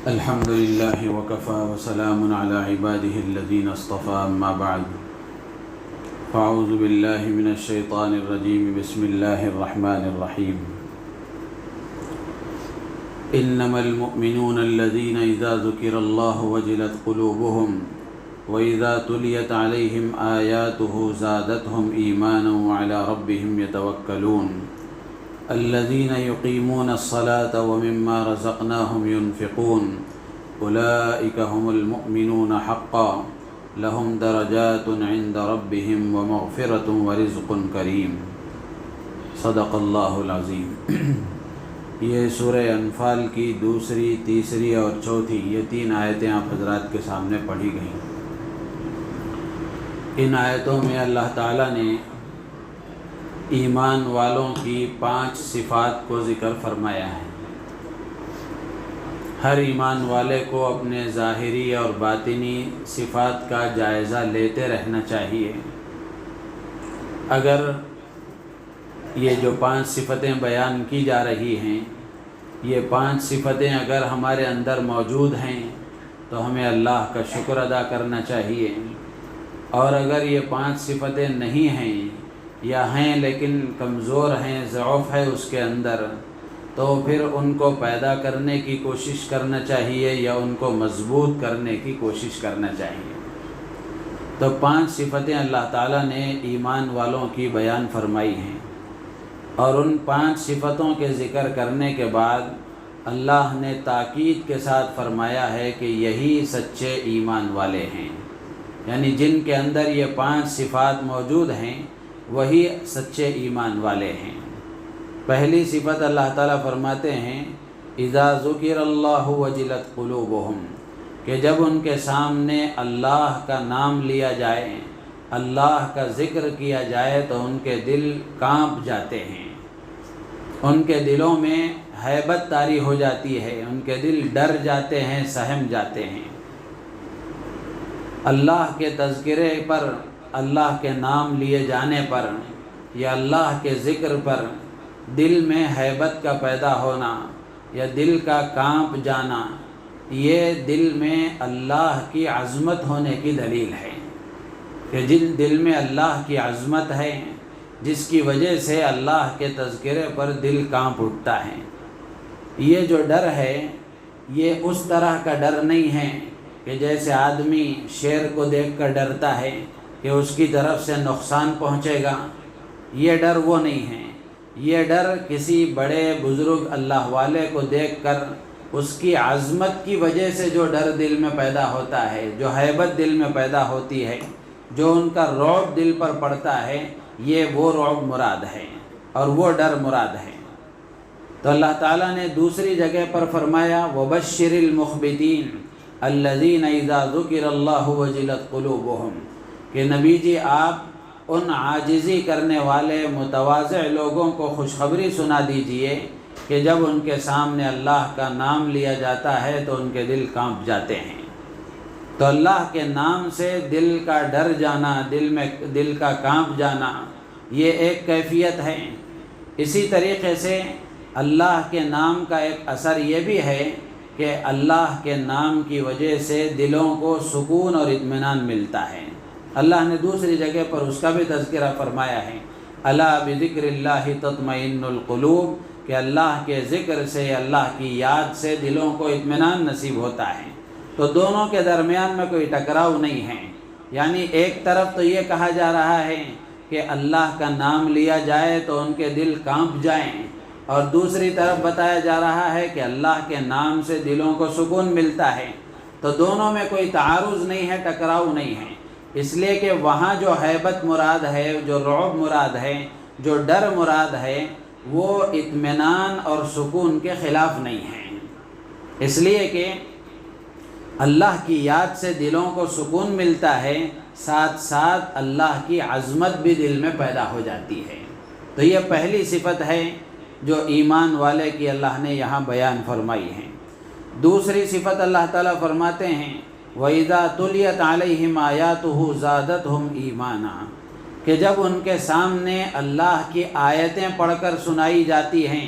الحمد لله وكفى وسلام على عباده الذين اصطفى أما بعد فأعوذ بالله من الشيطان الرجيم بسم الله الرحمن الرحيم إنما المؤمنون الذين إذا ذكر الله وجلت قلوبهم وإذا تليت عليهم آياته زادتهم إيمانا وعلى ربهم يتوكلون الذين يقيمون الصلاة ومما رزقناهم ينفقون أولئك هم المؤمنون حقا لهم درجات عند ربهم ومغفرة ورزق كريم صدق اللہ العظیم۔ یہ سورہ انفال کی دوسری، تیسری اور چوتھی یہ تین آیتیں آپ حضرات کے سامنے پڑھی گئیں۔ ان آیتوں میں اللہ تعالیٰ نے ایمان والوں کی 5 صفات کو ذکر فرمایا ہے۔ ہر ایمان والے کو اپنے ظاہری اور باطنی صفات کا جائزہ لیتے رہنا چاہیے۔ اگر یہ جو 5 صفتیں بیان کی جا رہی ہیں، یہ 5 صفتیں اگر ہمارے اندر موجود ہیں تو ہمیں اللہ کا شکر ادا کرنا چاہیے، اور اگر یہ 5 صفتیں نہیں ہیں یا ہیں لیکن کمزور ہیں، ضعف ہے اس کے اندر، تو پھر ان کو پیدا کرنے کی کوشش کرنا چاہیے یا ان کو مضبوط کرنے کی کوشش کرنا چاہیے۔ تو 5 صفتیں اللہ تعالیٰ نے ایمان والوں کی بیان فرمائی ہیں، اور ان 5 صفتوں کے ذکر کرنے کے بعد اللہ نے تاکید کے ساتھ فرمایا ہے کہ یہی سچے ایمان والے ہیں، یعنی جن کے اندر یہ 5 صفات موجود ہیں وہی سچے ایمان والے ہیں۔ پہلی صفت اللہ تعالیٰ فرماتے ہیں اذا ذکر اللہ وجلت قلوبہم، کہ جب ان کے سامنے اللہ کا نام لیا جائے، اللہ کا ذکر کیا جائے تو ان کے دل کانپ جاتے ہیں، ان کے دلوں میں ہیبت طاری ہو جاتی ہے، ان کے دل ڈر جاتے ہیں، سہم جاتے ہیں۔ اللہ کے تذکرے پر، اللہ کے نام لیے جانے پر یا اللہ کے ذکر پر دل میں ہیبت کا پیدا ہونا یا دل کا کانپ جانا، یہ دل میں اللہ کی عظمت ہونے کی دلیل ہے، کہ جن دل میں اللہ کی عظمت ہے، جس کی وجہ سے اللہ کے تذکرے پر دل کانپ اٹھتا ہے۔ یہ جو ڈر ہے یہ اس طرح کا ڈر نہیں ہے کہ جیسے آدمی شیر کو دیکھ کر ڈرتا ہے کہ اس کی طرف سے نقصان پہنچے گا، یہ ڈر وہ نہیں ہے۔ یہ ڈر کسی بڑے بزرگ اللہ والے کو دیکھ کر اس کی عظمت کی وجہ سے جو ڈر دل میں پیدا ہوتا ہے، جو ہیبت دل میں پیدا ہوتی ہے، جو ان کا رعب دل پر پڑتا ہے، یہ وہ رعب مراد ہے اور وہ ڈر مراد ہے۔ تو اللہ تعالیٰ نے دوسری جگہ پر فرمایا وَبَشِّرِ الْمُخْبِتِينَ الَّذِينَ إِذَا ذُكِرَ اللَّهُ وَجِلَتْ قُلُوبُهُمْ، کہ نبی جی آپ ان عاجزی کرنے والے متواضع لوگوں کو خوشخبری سنا دیجئے کہ جب ان کے سامنے اللہ کا نام لیا جاتا ہے تو ان کے دل کانپ جاتے ہیں۔ تو اللہ کے نام سے دل کا ڈر جانا، دل کا کانپ جانا، یہ ایک کیفیت ہے۔ اسی طریقے سے اللہ کے نام کا ایک اثر یہ بھی ہے کہ اللہ کے نام کی وجہ سے دلوں کو سکون اور اطمینان ملتا ہے۔ اللہ نے دوسری جگہ پر اس کا بھی تذکرہ فرمایا ہے الا بذکر اللہ تطمئن القلوب، کہ اللہ کے ذکر سے، اللہ کی یاد سے دلوں کو اطمینان نصیب ہوتا ہے۔ تو دونوں کے درمیان میں کوئی ٹکراؤ نہیں ہے، یعنی ایک طرف تو یہ کہا جا رہا ہے کہ اللہ کا نام لیا جائے تو ان کے دل کانپ جائیں، اور دوسری طرف بتایا جا رہا ہے کہ اللہ کے نام سے دلوں کو سکون ملتا ہے۔ تو دونوں میں کوئی تعارض نہیں ہے، ٹکراؤ نہیں ہے، اس لیے کہ وہاں جو ہیبت مراد ہے، جو رعب مراد ہے، جو ڈر مراد ہے، وہ اطمینان اور سکون کے خلاف نہیں ہے۔ اس لیے کہ اللہ کی یاد سے دلوں کو سکون ملتا ہے، ساتھ ساتھ اللہ کی عظمت بھی دل میں پیدا ہو جاتی ہے۔ تو یہ پہلی صفت ہے جو ایمان والے کی اللہ نے یہاں بیان فرمائی ہے۔ دوسری صفت اللہ تعالیٰ فرماتے ہیں وَإِذَا تُلِيَتْ عَلَيْهِمْ آيَاتُهُ زَادَتْهُمْ إِيمَانًا، کہ جب ان کے سامنے اللہ کی آیتیں پڑھ کر سنائی جاتی ہیں،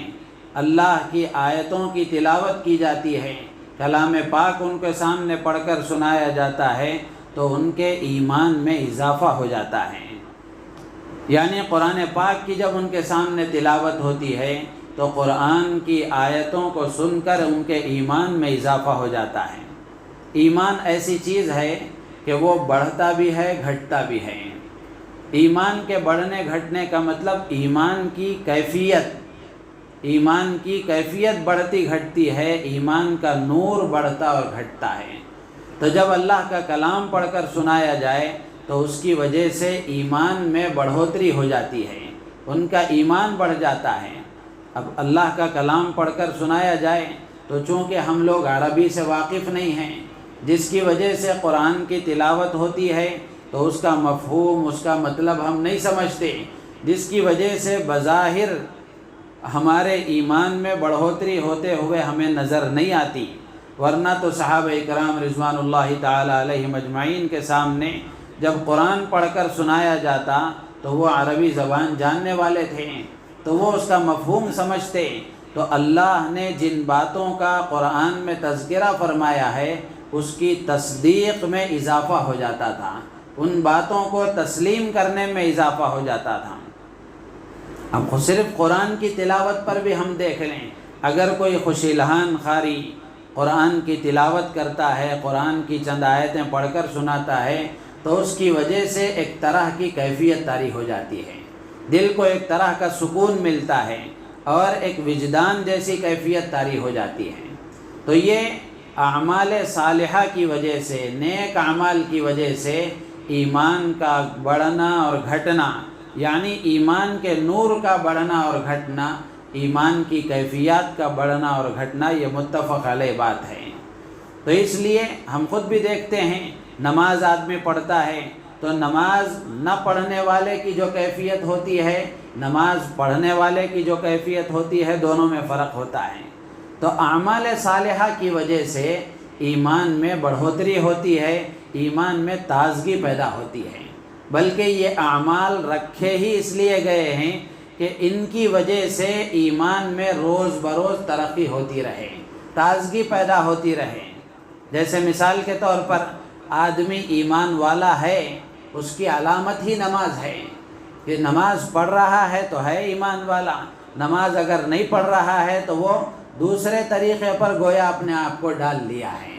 اللہ کی آیتوں کی تلاوت کی جاتی ہے، کلام پاک ان کے سامنے پڑھ کر سنایا جاتا ہے تو ان کے ایمان میں اضافہ ہو جاتا ہے۔ یعنی قرآن پاک کی جب ان کے سامنے تلاوت ہوتی ہے تو قرآن کی آیتوں کو سن کر ان کے ایمان میں اضافہ ہو جاتا ہے۔ ایمان ایسی چیز ہے کہ وہ بڑھتا بھی ہے گھٹتا بھی ہے۔ ایمان کے بڑھنے گھٹنے کا مطلب ایمان کی کیفیت بڑھتی گھٹتی ہے، ایمان کا نور بڑھتا اور گھٹتا ہے۔ تو جب اللہ کا کلام پڑھ کر سنایا جائے تو اس کی وجہ سے ایمان میں بڑھوتری ہو جاتی ہے، ان کا ایمان بڑھ جاتا ہے۔ اب اللہ کا کلام پڑھ کر سنایا جائے تو چونکہ ہم لوگ عربی سے واقف نہیں ہیں، جس کی وجہ سے قرآن کی تلاوت ہوتی ہے تو اس کا مفہوم، اس کا مطلب ہم نہیں سمجھتے، جس کی وجہ سے بظاہر ہمارے ایمان میں بڑھوتری ہوتے ہوئے ہمیں نظر نہیں آتی۔ ورنہ تو صحابہ اکرام رضوان اللہ تعالی علیہم اجمعین کے سامنے جب قرآن پڑھ کر سنایا جاتا تو وہ عربی زبان جاننے والے تھے، تو وہ اس کا مفہوم سمجھتے۔ تو اللہ نے جن باتوں کا قرآن میں تذکرہ فرمایا ہے اس کی تصدیق میں اضافہ ہو جاتا تھا، ان باتوں کو تسلیم کرنے میں اضافہ ہو جاتا تھا۔ اب صرف قرآن کی تلاوت پر بھی ہم دیکھ لیں، اگر کوئی خوشی لہان قاری قرآن کی تلاوت کرتا ہے، قرآن کی چند آیتیں پڑھ کر سناتا ہے تو اس کی وجہ سے ایک طرح کی کیفیت طاری ہو جاتی ہے، دل کو ایک طرح کا سکون ملتا ہے اور ایک وجدان جیسی کیفیت طاری ہو جاتی ہے۔ تو یہ اعمال صالحہ کی وجہ سے، نیک اعمال کی وجہ سے ایمان کا بڑھنا اور گھٹنا، یعنی ایمان کے نور کا بڑھنا اور گھٹنا، ایمان کی کیفیات کا بڑھنا اور گھٹنا، یہ متفق علیہ بات ہے۔ تو اس لیے ہم خود بھی دیکھتے ہیں، نماز آدمی پڑھتا ہے تو نماز نہ پڑھنے والے کی جو کیفیت ہوتی ہے، نماز پڑھنے والے کی جو کیفیت ہوتی ہے، دونوں میں فرق ہوتا ہے۔ تو اعمال صالحہ کی وجہ سے ایمان میں بڑھوتری ہوتی ہے، ایمان میں تازگی پیدا ہوتی ہے، بلکہ یہ اعمال رکھے ہی اس لیے گئے ہیں کہ ان کی وجہ سے ایمان میں روز بروز ترقی ہوتی رہے، تازگی پیدا ہوتی رہے۔ جیسے مثال کے طور پر آدمی ایمان والا ہے، اس کی علامت ہی نماز ہے کہ نماز پڑھ رہا ہے تو ہے ایمان والا، نماز اگر نہیں پڑھ رہا ہے تو وہ دوسرے طریقے پر گویا اپنے آپ کو ڈال لیا ہے۔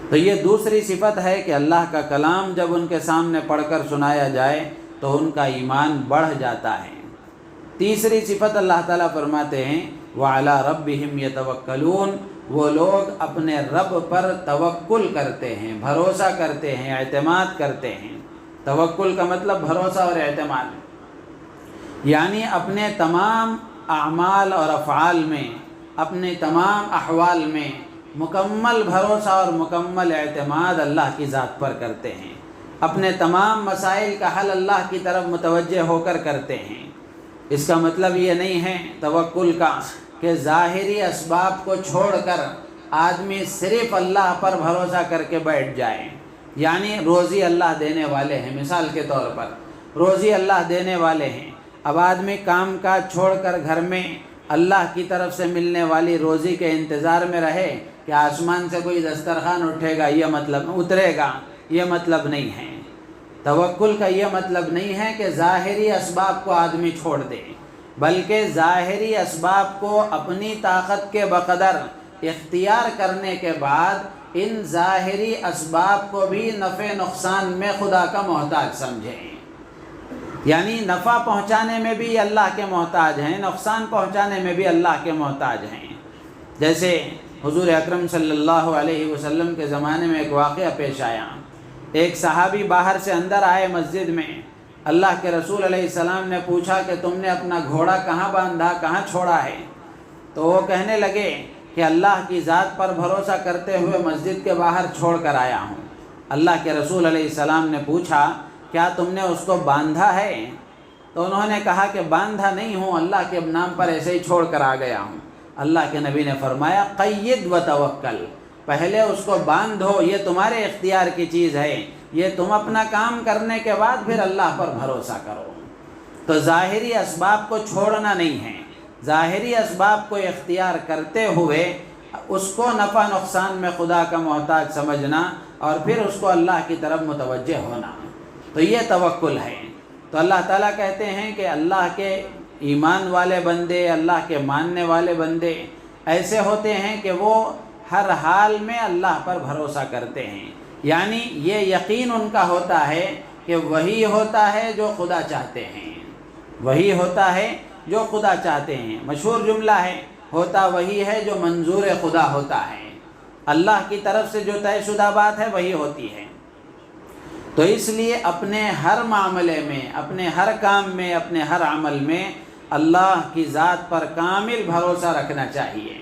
تو یہ دوسری صفت ہے کہ اللہ کا کلام جب ان کے سامنے پڑھ کر سنایا جائے تو ان کا ایمان بڑھ جاتا ہے۔ تیسری صفت اللہ تعالیٰ فرماتے ہیں وَعَلَىٰ رَبِّهِمْ يَتَوَكَّلُونَ، وہ لوگ اپنے رب پر توکل کرتے ہیں، بھروسہ کرتے ہیں، اعتماد کرتے ہیں۔ توکل کا مطلب بھروسہ اور اعتماد، یعنی اپنے تمام اعمال اور افعال میں، اپنے تمام احوال میں مکمل بھروسہ اور مکمل اعتماد اللہ کی ذات پر کرتے ہیں، اپنے تمام مسائل کا حل اللہ کی طرف متوجہ ہو کر کرتے ہیں۔ اس کا مطلب یہ نہیں ہے توکل کا کہ ظاہری اسباب کو چھوڑ کر آدمی صرف اللہ پر بھروسہ کر کے بیٹھ جائے، یعنی روزی اللہ دینے والے ہیں، مثال کے طور پر روزی اللہ دینے والے ہیں، اب آدمی کام کاج چھوڑ کر گھر میں اللہ کی طرف سے ملنے والی روزی کے انتظار میں رہے کہ آسمان سے کوئی دسترخوان اترے گا، یہ مطلب نہیں ہے۔ توکل کا یہ مطلب نہیں ہے کہ ظاہری اسباب کو آدمی چھوڑ دے، بلکہ ظاہری اسباب کو اپنی طاقت کے بقدر اختیار کرنے کے بعد ان ظاہری اسباب کو بھی نفع نقصان میں خدا کا محتاج سمجھیں، یعنی نفع پہنچانے میں بھی اللہ کے محتاج ہیں، نقصان پہنچانے میں بھی اللہ کے محتاج ہیں۔ جیسے حضور اکرم صلی اللہ علیہ وسلم کے زمانے میں ایک واقعہ پیش آیا، ایک صحابی باہر سے اندر آئے مسجد میں، اللہ کے رسول علیہ السلام نے پوچھا کہ تم نے اپنا گھوڑا کہاں باندھا، کہاں چھوڑا ہے؟ تو وہ کہنے لگے کہ اللہ کی ذات پر بھروسہ کرتے ہوئے مسجد کے باہر چھوڑ کر آیا ہوں۔ اللہ کے رسول علیہ السلام نے پوچھا کیا تم نے اس کو باندھا ہے؟ تو انہوں نے کہا کہ باندھا نہیں ہوں، اللہ کے نام پر ایسے ہی چھوڑ کر آ گیا ہوں۔ اللہ کے نبی نے فرمایا قید و توکل، پہلے اس کو باندھو، یہ تمہارے اختیار کی چیز ہے، یہ تم اپنا کام کرنے کے بعد پھر اللہ پر بھروسہ کرو۔ تو ظاہری اسباب کو چھوڑنا نہیں ہے، ظاہری اسباب کو اختیار کرتے ہوئے اس کو نفع نقصان میں خدا کا محتاج سمجھنا اور پھر اس کو اللہ کی طرف متوجہ ہونا، تو یہ توکل ہے۔ تو اللہ تعالیٰ کہتے ہیں کہ اللہ کے ایمان والے بندے، اللہ کے ماننے والے بندے ایسے ہوتے ہیں کہ وہ ہر حال میں اللہ پر بھروسہ کرتے ہیں، یعنی یہ یقین ان کا ہوتا ہے کہ وہی ہوتا ہے جو خدا چاہتے ہیں، وہی ہوتا ہے جو خدا چاہتے ہیں۔ مشہور جملہ ہے، ہوتا وہی ہے جو منظور خدا ہوتا ہے۔ اللہ کی طرف سے جو طے شدہ بات ہے وہی ہوتی ہے۔ تو اس لیے اپنے ہر معاملے میں، اپنے ہر کام میں، اپنے ہر عمل میں اللہ کی ذات پر کامل بھروسہ رکھنا چاہیے۔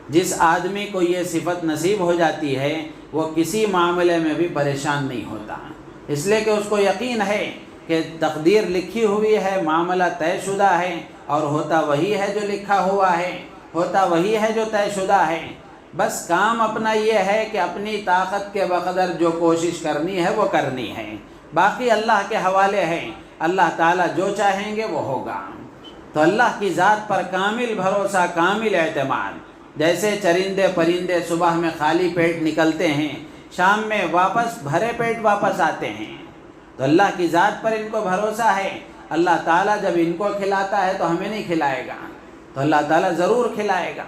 جس آدمی کو یہ صفت نصیب ہو جاتی ہے وہ کسی معاملے میں بھی پریشان نہیں ہوتا، اس لیے کہ اس کو یقین ہے کہ تقدیر لکھی ہوئی ہے، معاملہ طے شدہ ہے، اور ہوتا وہی ہے جو لکھا ہوا ہے، ہوتا وہی ہے جو طے شدہ ہے۔ بس کام اپنا یہ ہے کہ اپنی طاقت کے بقدر جو کوشش کرنی ہے وہ کرنی ہے، باقی اللہ کے حوالے ہے، اللہ تعالیٰ جو چاہیں گے وہ ہوگا۔ تو اللہ کی ذات پر کامل بھروسہ، کامل اعتماد۔ جیسے چرندے پرندے صبح میں خالی پیٹ نکلتے ہیں، شام میں واپس بھرے پیٹ واپس آتے ہیں، تو اللہ کی ذات پر ان کو بھروسہ ہے۔ اللہ تعالیٰ جب ان کو کھلاتا ہے تو ہمیں نہیں کھلائے گا، تو اللہ تعالیٰ ضرور کھلائے گا۔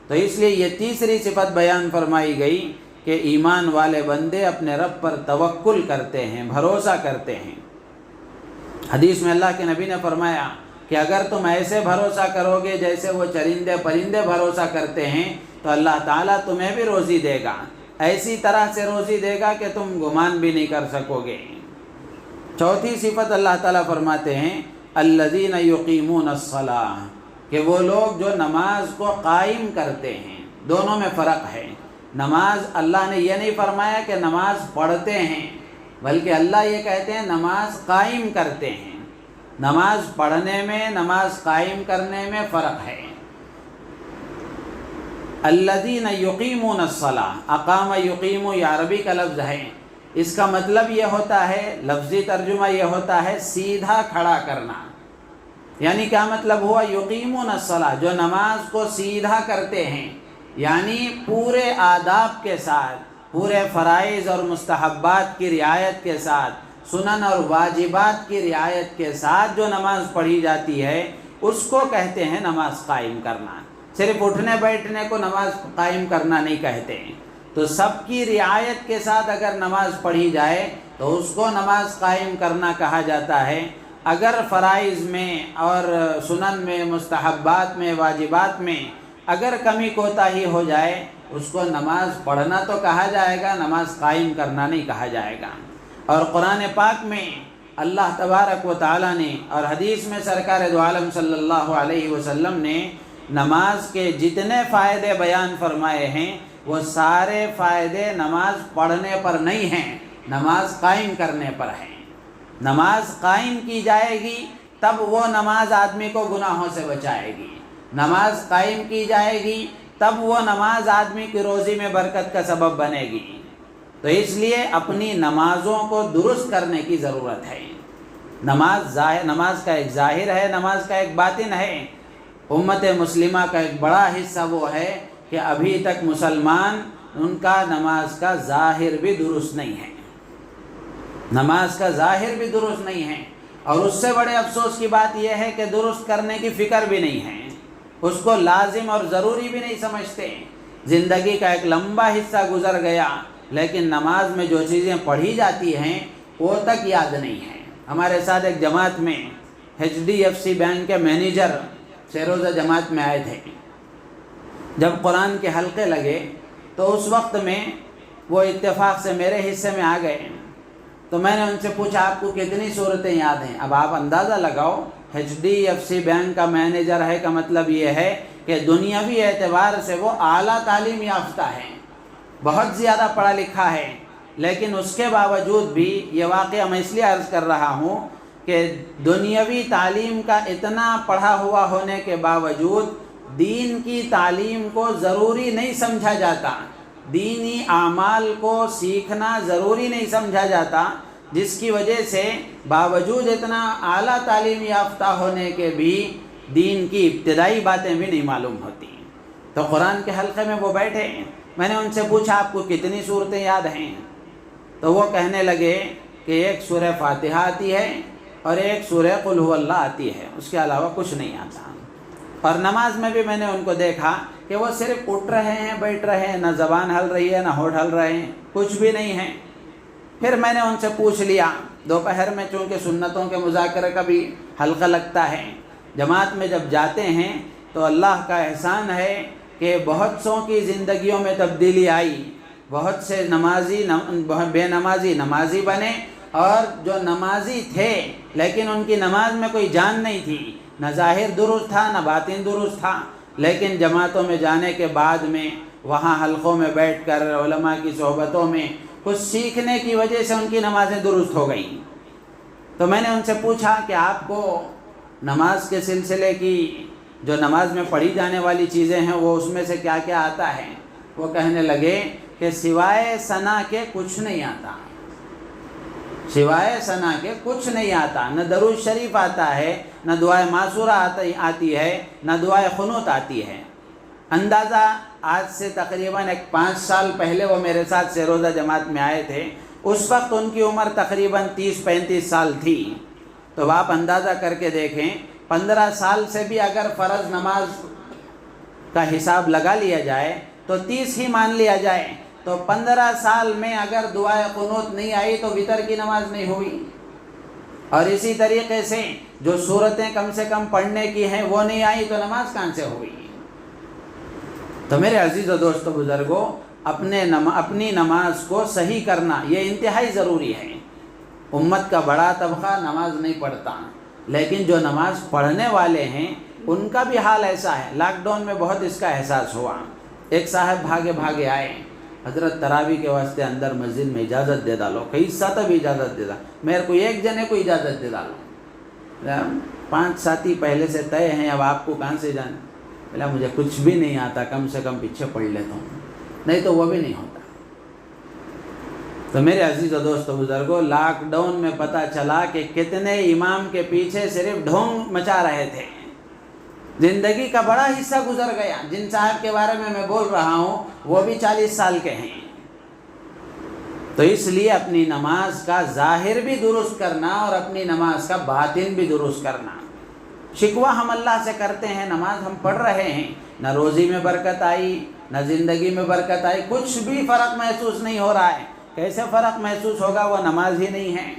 تو اس لیے یہ تیسری صفت بیان فرمائی گئی کہ ایمان والے بندے اپنے رب پر توکل کرتے ہیں، بھروسہ کرتے ہیں۔ حدیث میں اللہ کے نبی نے فرمایا کہ اگر تم ایسے بھروسہ کرو گے جیسے وہ چرندے پرندے بھروسہ کرتے ہیں تو اللہ تعالیٰ تمہیں بھی روزی دے گا، ایسی طرح سے روزی دے گا کہ تم گمان بھی نہیں کر سکو گے۔ چوتھی صفت اللہ تعالیٰ فرماتے ہیں الذین یقیمون الصلاۃ، کہ وہ لوگ جو نماز کو قائم کرتے ہیں۔ دونوں میں فرق ہے۔ نماز، اللہ نے یہ نہیں فرمایا کہ نماز پڑھتے ہیں، بلکہ اللہ یہ کہتے ہیں نماز قائم کرتے ہیں۔ نماز پڑھنے میں، نماز قائم کرنے میں فرق ہے۔ الذین یقیمون الصلاۃ، اقام یقیم یہ عربی کا لفظ ہے، اس کا مطلب یہ ہوتا ہے، لفظی ترجمہ یہ ہوتا ہے سیدھا کھڑا کرنا۔ یعنی کیا مطلب ہوا؟ یقیمون الصلاۃ، جو نماز کو سیدھا کرتے ہیں، یعنی پورے آداب کے ساتھ، پورے فرائض اور مستحبات کی رعایت کے ساتھ، سنن اور واجبات کی رعایت کے ساتھ جو نماز پڑھی جاتی ہے اس کو کہتے ہیں نماز قائم کرنا۔ صرف اٹھنے بیٹھنے کو نماز قائم کرنا نہیں کہتے ہیں۔ تو سب کی رعایت کے ساتھ اگر نماز پڑھی جائے تو اس کو نماز قائم کرنا کہا جاتا ہے۔ اگر فرائض میں اور سنن میں، مستحبات میں، واجبات میں اگر کمی کوتاہی ہو جائے اس کو نماز پڑھنا تو کہا جائے گا، نماز قائم کرنا نہیں کہا جائے گا۔ اور قرآن پاک میں اللہ تبارک و تعالیٰ نے اور حدیث میں سرکار دو عالم صلی اللہ علیہ وسلم نے نماز کے جتنے فائدے بیان فرمائے ہیں وہ سارے فائدے نماز پڑھنے پر نہیں ہیں، نماز قائم کرنے پر ہیں۔ نماز قائم کی جائے گی تب وہ نماز آدمی کو گناہوں سے بچائے گی، نماز قائم کی جائے گی تب وہ نماز آدمی کی روزی میں برکت کا سبب بنے گی۔ تو اس لیے اپنی نمازوں کو درست کرنے کی ضرورت ہے۔ نماز کا ایک ظاہر ہے، نماز کا ایک باطن ہے۔ امت مسلمہ کا ایک بڑا حصہ وہ ہے کہ ابھی تک مسلمان، ان کا نماز کا ظاہر بھی درست نہیں ہے، نماز کا ظاہر بھی درست نہیں ہے۔ اور اس سے بڑے افسوس کی بات یہ ہے کہ درست کرنے کی فکر بھی نہیں ہے، اس کو لازم اور ضروری بھی نہیں سمجھتے۔ زندگی کا ایک لمبا حصہ گزر گیا لیکن نماز میں جو چیزیں پڑھی جاتی ہیں وہ تک یاد نہیں ہیں۔ ہمارے ساتھ ایک جماعت میں HDFC بینک کے مینیجر سیروزہ جماعت میں آئے تھے۔ جب قرآن کے حلقے لگے تو اس وقت میں وہ اتفاق سے میرے حصے میں آ گئے، تو میں نے ان سے پوچھا آپ کو کتنی صورتیں یاد ہیں؟ اب آپ اندازہ لگاؤ، HDFC بینک کا مینیجر ہے کا مطلب یہ ہے کہ دنیاوی اعتبار سے وہ اعلیٰ تعلیم یافتہ ہے، بہت زیادہ پڑھا لکھا ہے، لیکن اس کے باوجود بھی یہ واقعہ میں اس لیے عرض کر رہا ہوں کہ دنیاوی تعلیم کا اتنا پڑھا ہوا ہونے کے باوجود دین کی تعلیم کو ضروری نہیں سمجھا جاتا، دینی اعمال کو سیکھنا ضروری نہیں سمجھا جاتا، جس کی وجہ سے باوجود اتنا اعلیٰ تعلیم یافتہ ہونے کے بھی دین کی ابتدائی باتیں بھی نہیں معلوم ہوتی۔ تو قرآن کے حلقے میں وہ بیٹھے، میں نے ان سے پوچھا آپ کو کتنی صورتیں یاد ہیں؟ تو وہ کہنے لگے کہ ایک سورہ فاتحہ آتی ہے اور ایک سورہ قل هو اللہ آتی ہے، اس کے علاوہ کچھ نہیں آتا۔ اور نماز میں بھی میں نے ان کو دیکھا کہ وہ صرف اٹھ رہے ہیں، بیٹھ رہے ہیں، نہ زبان ہل رہی ہے نہ ہونٹ ہل رہے ہیں، کچھ بھی نہیں ہے۔ پھر میں نے ان سے پوچھ لیا، دوپہر میں چونکہ سنتوں کے مذاکرے کا بھی حلقہ لگتا ہے، جماعت میں جب جاتے ہیں تو اللہ کا احسان ہے کہ بہت سوں کی زندگیوں میں تبدیلی آئی، بہت سے نمازی بے نمازی نمازی بنے، اور جو نمازی تھے لیکن ان کی نماز میں کوئی جان نہیں تھی، نہ ظاہر درست تھا نہ باطن درست تھا، لیکن جماعتوں میں جانے کے بعد میں وہاں حلقوں میں بیٹھ کر علماء کی صحبتوں میں کچھ سیکھنے کی وجہ سے ان کی نمازیں درست ہو گئیں۔ تو میں نے ان سے پوچھا کہ آپ کو نماز کے سلسلے کی جو نماز میں پڑھی جانے والی چیزیں ہیں وہ اس میں سے کیا کیا آتا ہے؟ وہ کہنے لگے کہ سوائے ثنا کے کچھ نہیں آتا، سوائے ثنا کے کچھ نہیں آتا، نہ درود شریف آتا ہے، نہ دعائے معصورہ آتی ہے، نہ دعائے قنوت آتی ہے۔ اندازہ آج سے تقریباً 5 سال پہلے وہ میرے ساتھ سیروزہ جماعت میں آئے تھے، اس وقت ان کی عمر تقریباً 30-35 سال تھی۔ تو آپ اندازہ کر کے دیکھیں 15 سال سے بھی اگر فرض نماز کا حساب لگا لیا جائے تو 30 ہی مان لیا جائے، تو 15 سال میں اگر دعائے قنوت نہیں آئی تو وتر کی نماز نہیں ہوئی، اور اسی طریقے سے جو صورتیں کم سے کم پڑھنے کی ہیں وہ نہیں آئی تو نماز کہاں سے ہوئی؟ تو میرے عزیز و دوستو بزرگوں، اپنی نماز کو صحیح کرنا یہ انتہائی ضروری ہے۔ امت کا بڑا طبقہ نماز نہیں پڑھتا، لیکن جو نماز پڑھنے والے ہیں ان کا بھی حال ایسا ہے۔ لاک ڈاؤن میں بہت اس کا احساس ہوا۔ ایک صاحب بھاگے آئے، حضرت تراویح کے واسطے اندر مسجد میں اجازت دے ڈالو، کئی ساتھ بھی اجازت دے ڈالو، میرے کو ایک جنے کو اجازت دے ڈالو، 5 ساتھی پہلے سے طے ہیں، اب آپ کو کہاں سے جانا؟ بولا مجھے کچھ بھی نہیں آتا، کم سے کم پیچھے پڑھ لیتا ہوں، نہیں تو وہ بھی نہیں ہوتا۔ تو میرے عزیز و دوست بزرگوں، لاک ڈاؤن میں پتہ چلا کہ کتنے امام کے پیچھے صرف ڈھونگ مچا رہے تھے، زندگی کا بڑا حصہ گزر گیا۔ جن صاحب کے بارے میں بول رہا ہوں وہ بھی 40 سال کے ہیں۔ تو اس لیے اپنی نماز کا ظاہر بھی درست کرنا اور اپنی نماز کا باطن بھی درست کرنا۔ شکوہ ہم اللہ سے کرتے ہیں، نماز ہم پڑھ رہے ہیں، نہ روزی میں برکت آئی نہ زندگی میں برکت آئی، کچھ بھی فرق محسوس نہیں ہو رہا ہے۔ کیسے فرق محسوس ہوگا؟ وہ نماز ہی نہیں ہے۔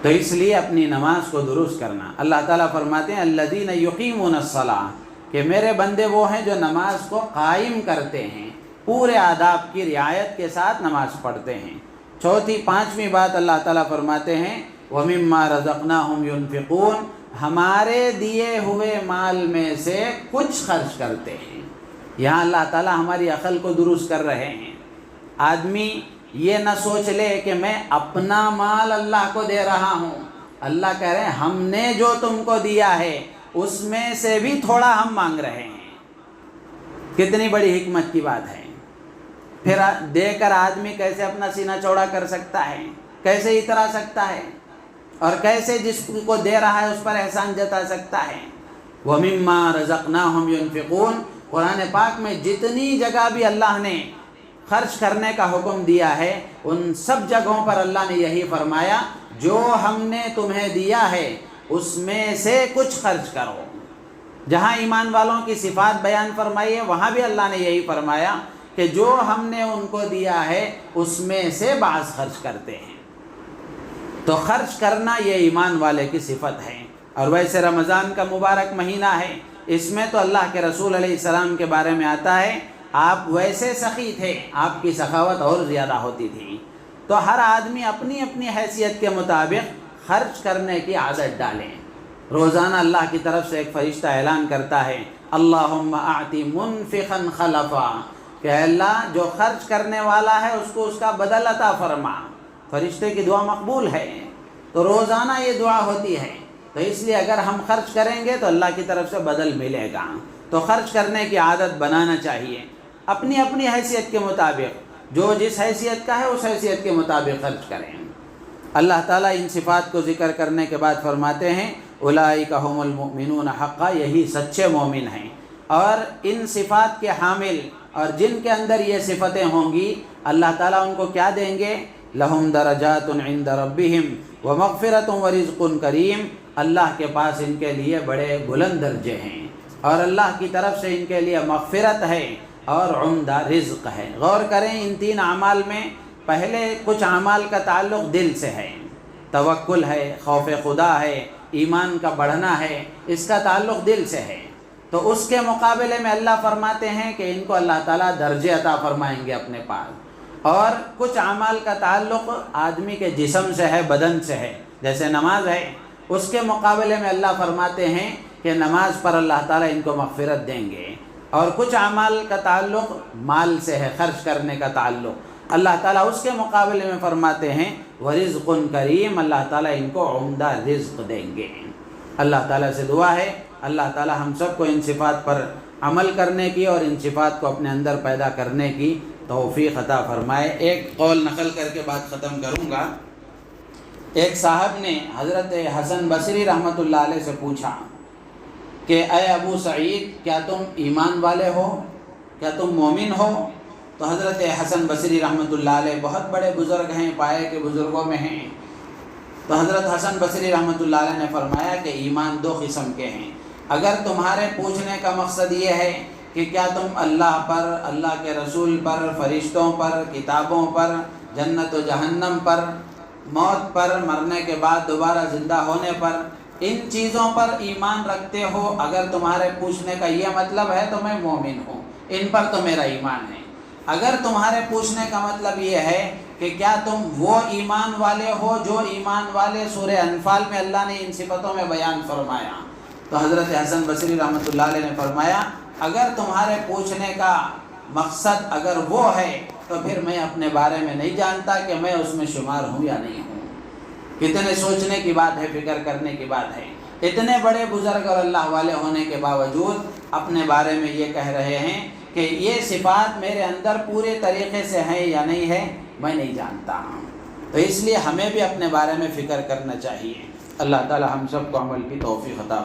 تو اس لیے اپنی نماز کو درست کرنا۔ اللہ تعالیٰ فرماتے ہیں الذین یقیمون الصلاۃ، کہ میرے بندے وہ ہیں جو نماز کو قائم کرتے ہیں، پورے آداب کی رعایت کے ساتھ نماز پڑھتے ہیں۔ چوتھی 5ویں بات اللہ تعالیٰ فرماتے ہیں وَمِمَّا رَزَقْنَاهُمْ يُنْفِقُونَ، ہمارے دیے ہوئے مال میں سے کچھ خرچ کرتے ہیں۔ یہاں اللہ تعالیٰ ہماری عقل کو درست کر رہے ہیں۔ آدمی یہ نہ سوچ لے کہ میں اپنا مال اللہ کو دے رہا ہوں، اللہ کہہ رہے ہیں ہم نے جو تم کو دیا ہے اس میں سے بھی تھوڑا ہم مانگ رہے ہیں۔ کتنی بڑی حکمت کی بات ہے۔ پھر دے کر آدمی کیسے اپنا سینہ چوڑا کر سکتا ہے، کیسے اترا سکتا ہے، اور کیسے جس کو دے رہا ہے اس پر احسان جتا سکتا ہے۔ وَمِمَّا رَزَقْنَاهُمْ يُنْفِقُونَ، قرآن پاک میں جتنی جگہ بھی اللہ نے خرچ کرنے کا حکم دیا ہے ان سب جگہوں پر اللہ نے یہی فرمایا جو ہم نے تمہیں دیا ہے اس میں سے کچھ خرچ کرو۔ جہاں ایمان والوں کی صفات بیان فرمائی ہے وہاں بھی اللہ نے یہی فرمایا کہ جو ہم نے ان کو دیا ہے اس میں سے بعض خرچ کرتے ہیں۔ تو خرچ کرنا یہ ایمان والے کی صفت ہے۔ اور ویسے رمضان کا مبارک مہینہ ہے، اس میں تو اللہ کے رسول علیہ السلام کے بارے میں آتا ہے آپ ویسے سخی تھے، آپ کی سخاوت اور زیادہ ہوتی تھی۔ تو ہر آدمی اپنی اپنی حیثیت کے مطابق خرچ کرنے کی عادت ڈالیں۔ روزانہ اللہ کی طرف سے ایک فرشتہ اعلان کرتا ہے اللہم اعطی منفقا خلفا، کہ اللہ جو خرچ کرنے والا ہے اس کو اس کا بدل عطا فرما۔ فرشتے کی دعا مقبول ہے، تو روزانہ یہ دعا ہوتی ہے۔ تو اس لیے اگر ہم خرچ کریں گے تو اللہ کی طرف سے بدل ملے گا۔ تو خرچ کرنے کی عادت بنانا چاہیے، اپنی اپنی حیثیت کے مطابق، جو جس حیثیت کا ہے اس حیثیت کے مطابق خرچ کریں۔ اللہ تعالیٰ ان صفات کو ذکر کرنے کے بعد فرماتے ہیں اولئک ھم المؤمنون حقا، یہی سچے مومن ہیں۔ اور ان صفات کے حامل اور جن کے اندر یہ صفتیں ہوں گی اللہ تعالیٰ ان کو کیا دیں گے؟ لہم درجات عند ربہم ومغفرۃ ورزق کریم، اللہ کے پاس ان کے لیے بڑے بلند درجے ہیں اور اللہ کی طرف سے ان کے لیے مغفرت ہے اور عمدہ رزق ہے۔ غور کریں ان تین اعمال میں، پہلے کچھ اعمال کا تعلق دل سے ہے، توکل ہے، خوف خدا ہے، ایمان کا بڑھنا ہے، اس کا تعلق دل سے ہے، تو اس کے مقابلے میں اللہ فرماتے ہیں کہ ان کو اللہ تعالیٰ درجے عطا فرمائیں گے اپنے پاس۔ اور کچھ اعمال کا تعلق آدمی کے جسم سے ہے، بدن سے ہے، جیسے نماز ہے، اس کے مقابلے میں اللہ فرماتے ہیں کہ نماز پر اللہ تعالیٰ ان کو مغفرت دیں گے۔ اور کچھ اعمال کا تعلق مال سے ہے، خرچ کرنے کا تعلق، اللہ تعالیٰ اس کے مقابلے میں فرماتے ہیں ورزق کریم، اللہ تعالیٰ ان کو عمدہ رزق دیں گے۔ اللہ تعالیٰ سے دعا ہے اللہ تعالیٰ ہم سب کو ان صفات پر عمل کرنے کی اور ان صفات کو اپنے اندر پیدا کرنے کی توفیق عطا فرمائے۔ ایک قول نقل کر کے بات ختم کروں گا۔ ایک صاحب نے حضرت حسن بصری رحمۃ اللہ علیہ سے پوچھا کہ اے ابو سعید، کیا تم ایمان والے ہو؟ کیا تم مومن ہو؟ تو حضرت حسن بصری رحمۃ اللہ علیہ بہت بڑے بزرگ ہیں، پائے کے بزرگوں میں ہیں، تو حضرت حسن بصری رحمۃ اللہ علیہ نے فرمایا کہ ایمان دو قسم کے ہیں۔ اگر تمہارے پوچھنے کا مقصد یہ ہے کہ کیا تم اللہ پر، اللہ کے رسول پر، فرشتوں پر، کتابوں پر، جنت و جہنم پر، موت پر، مرنے کے بعد دوبارہ زندہ ہونے پر، ان چیزوں پر ایمان رکھتے ہو، اگر تمہارے پوچھنے کا یہ مطلب ہے تو میں مومن ہوں، ان پر تو میرا ایمان ہے۔ اگر تمہارے پوچھنے کا مطلب یہ ہے کہ کیا تم وہ ایمان والے ہو جو ایمان والے سورہ انفال میں اللہ نے ان صفتوں میں بیان فرمایا، تو حضرت حسن بصری رحمۃ اللہ علیہ نے فرمایا اگر تمہارے پوچھنے کا مقصد اگر وہ ہے تو پھر میں اپنے بارے میں نہیں جانتا کہ میں اس میں شمار ہوں یا نہیں ہوں۔ کتنے سوچنے کی بات ہے، فکر کرنے کی بات ہے۔ اتنے بڑے بزرگ اور اللہ والے ہونے کے باوجود اپنے بارے میں یہ کہہ رہے ہیں کہ یہ صفات میرے اندر پورے طریقے سے ہیں یا نہیں ہے، میں نہیں جانتا ہوں۔ تو اس لیے ہمیں بھی اپنے بارے میں فکر کرنا چاہیے۔ اللہ تعالی ہم سب کو عمل کی توفیق عطا